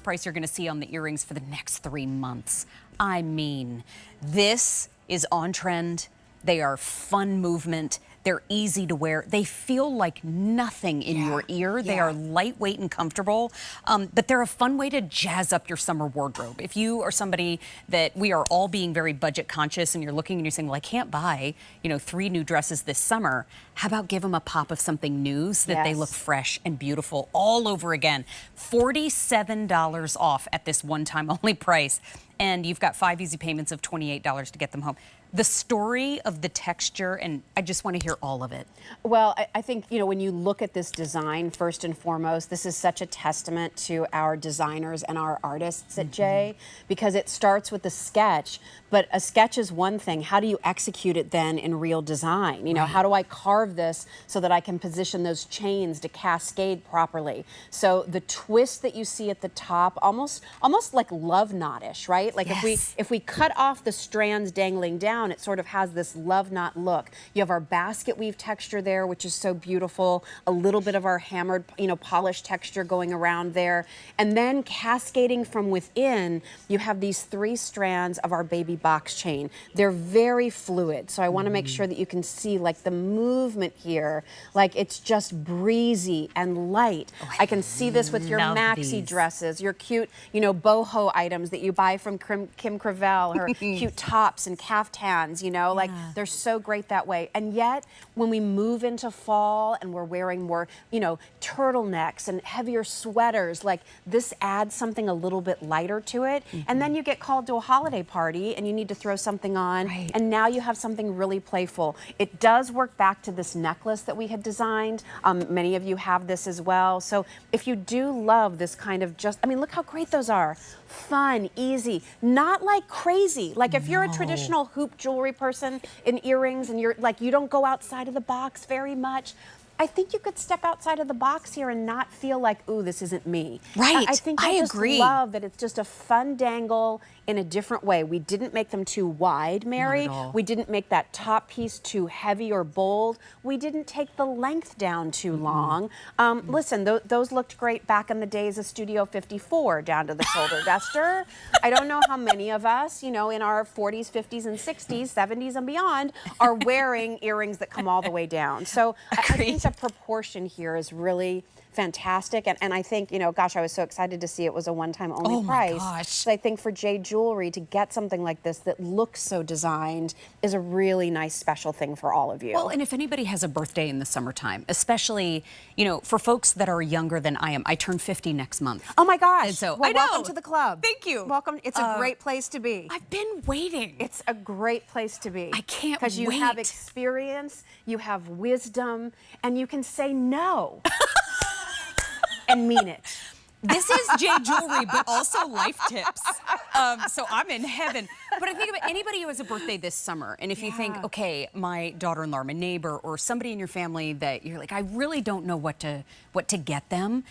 price you're going to see on the earrings for the next 3 months. I mean, this is on trend. They are fun movement. They're easy to wear. They feel like nothing in your ear. They are lightweight and comfortable, but they're a fun way to jazz up your summer wardrobe. If you are somebody that we are all being very budget conscious and you're looking and you're saying, well, I can't buy, 3 new dresses this summer, how about give them a pop of something new so that they look fresh and beautiful all over again? $47 off at this one-time only price. And you've got 5 easy payments of $28 to get them home. The story of the texture, and I just want to hear all of it. Well, I think, when you look at this design, first and foremost, this is such a testament to our designers and our artists at Jay, because it starts with a sketch, but a sketch is one thing. How do you execute it then in real design? How do I carve this so that I can position those chains to cascade properly? So the twist that you see at the top, almost like love knot-ish, right? Like if we cut off the strands dangling down, it sort of has this love knot look. You have our basket weave texture there, which is so beautiful. A little bit of our hammered, polished texture going around there. And then cascading from within, you have these 3 strands of our baby box chain. They're very fluid. So I want to make sure that you can see like the movement here, like it's just breezy and light. Oh, I can see this with your maxi dresses, your cute, boho items that you buy from Kim Cravell, her cute tops and caftans. Like they're so great that way. And yet, when we move into fall and we're wearing more, turtlenecks and heavier sweaters, like this adds something a little bit lighter to it. And then you get called to a holiday party and you need to throw something on. And now you have something really playful. It does work back to this necklace that we had designed. Many of you have this as well. So if you do love this kind of look how great those are. Fun, easy, not like crazy. Like if you're a traditional hoop jewelry person in earrings and you're like, you don't go outside of the box very much, I think you could step outside of the box here and not feel like, ooh, this isn't me. Right. I think I just love that it's just a fun dangle in a different way. We didn't make them too wide, Mary. We didn't make that top piece too heavy or bold. We didn't take the length down too long. Listen, those looked great back in the days of Studio 54 down to the shoulder duster. I don't know how many of us, in our 40s, 50s, and 60s, 70s, and beyond are wearing earrings that come all the way down. So I think the proportion here is really fantastic. And I think, gosh, I was so excited to see it was a one-time only price. Gosh. So I think for Jay Jewelry to get something like this that looks so designed is a really nice special thing for all of you. Well, and if anybody has a birthday in the summertime, especially, for folks that are younger than I am, I turn 50 next month. Oh my gosh. And so welcome to the club. Thank you. Welcome. It's a great place to be. I've been waiting. It's a great place to be. I can't Because you have experience, you have wisdom, and you can say no. And mean it. This is Jay Jewelry, but also life tips. So I'm in heaven. But I think about anybody who has a birthday this summer, and if you think, okay, my daughter-in-law, my neighbor, or somebody in your family that you're like, I really don't know what to get them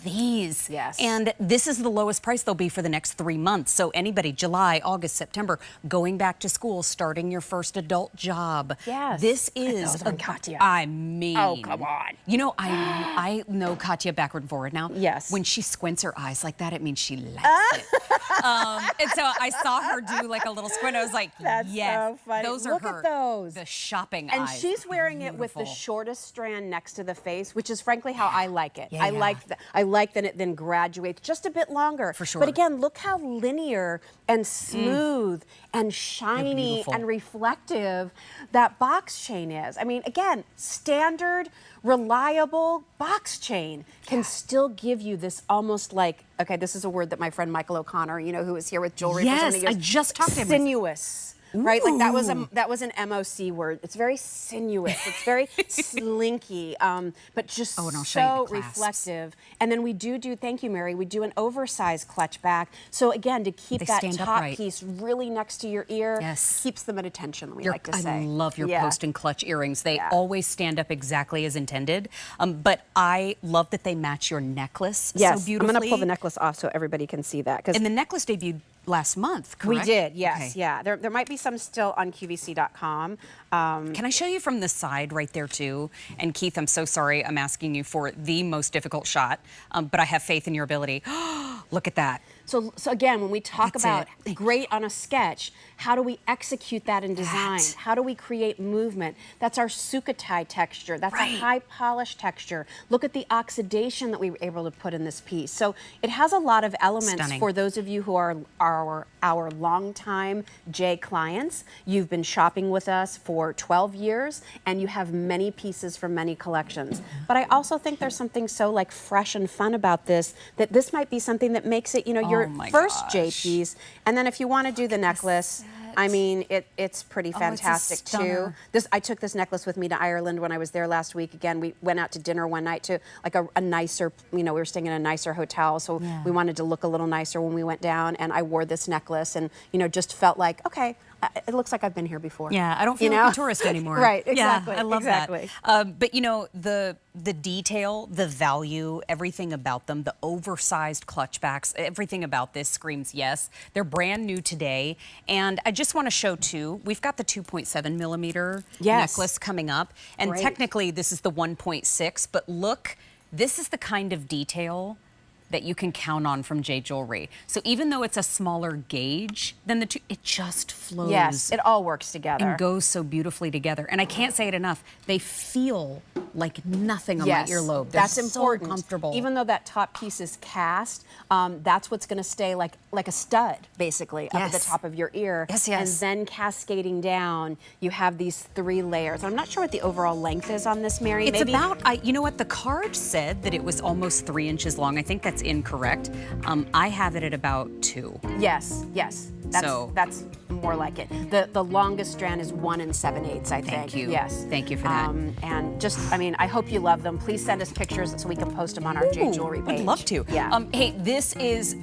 these. Yes. And this is the lowest price they'll be for the next 3 months. So anybody, July, August, September, going back to school, starting your first adult job. Yes. This is Katya. I mean. Oh, come on. I know Katya backward and forward now. Yes. When she squints her eyes like that, it means she likes it. And so I saw her do like a little squint. I was like, that's yes, so funny. those are Look her, at those. the shopping and eyes. And she's wearing it with the shortest strand next to the face, which is frankly how I like it. I like that. I like that it then graduates just a bit longer. For sure. But again, look how linear and smooth and shiny and reflective that box chain is. I mean, again, standard, reliable box chain can still give you this almost like, okay, this is a word that my friend Michael O'Connor, who was here with jewelry for so many years. I just talked to him. Sinuous. Right, like that was an MOC word. It's very sinuous. It's very slinky, but just so reflective. And then we do. Thank you, Mary. We do an oversized clutch back. So again, to keep that top piece really next to your ear, keeps them at attention. We like to say. I love your post and clutch earrings. They always stand up exactly as intended. But I love that they match your necklace so beautifully. I'm going to pull the necklace off so everybody can see that. And the necklace debuted last month, correct? We did, yes, yeah. There might be some still on QVC.com. Can I show you from the side right there too? And Keith, I'm so sorry I'm asking you for the most difficult shot, but I have faith in your ability. Look at that. So again, when we talk That's about it. great on a sketch, how do we execute that in design? That. How do we create movement? That's our sukatai texture. That's Right. a high polish texture. Look at the oxidation that we were able to put in this piece. So it has a lot of elements Stunning. for those of you who are our longtime J clients. You've been shopping with us for 12 years, and you have many pieces from many collections. But I also think there's something so like fresh and fun about this, that this might be something that makes it, you know, your my first J gosh. piece. And then if you want to do the necklace, I mean, it's pretty it's a fantastic too. stunner. I took this necklace with me to Ireland when I was there last week. Again, we went out to dinner one night to like a nicer, you know, we were staying in a nicer hotel, so we wanted to look a little nicer when we went down. And I wore this necklace, and you know, just felt like, okay, it looks like I've been here before. Yeah, I don't feel like a tourist anymore. Right, exactly. Yeah, I love exactly. that. But you know, the detail, the value, everything about them, the oversized clutch backs, everything about this screams yes. They're brand new today. And I just want to show too, we've got the 2.7 millimeter necklace coming up. And Great. technically this is the 1.6, but look, this is the kind of detail that you can count on from J Jewelry. So even though it's a smaller gauge than the two, it just flows. Yes, it all works together. And goes so beautifully together. And I can't say it enough, they feel like nothing on my earlobe. They're That's important. So comfortable. Even though that top piece is cast, that's what's going to stay like a stud, basically, up at the top of your ear. Yes, yes. And then cascading down, you have these 3 layers. I'm not sure what the overall length is on this, Mary. It's Maybe about, you know what, the card said that it was almost 3 inches long. I think that's incorrect. I have it at about 2. Yes, yes. That's more like it. The longest strand is 1 7/8, I think. Thank you. Yes. Thank you for that. And just, I mean, I hope you love them. Please send us pictures so we can post them on our J Jewelry page. I'd love to. Yeah. Hey, this is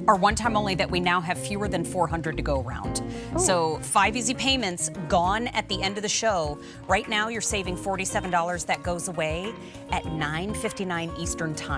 our one time only that we now have fewer than 400 to go around. So 5 easy payments gone at the end of the show. Right now you're saving $47. That goes away at 9:59 Eastern time.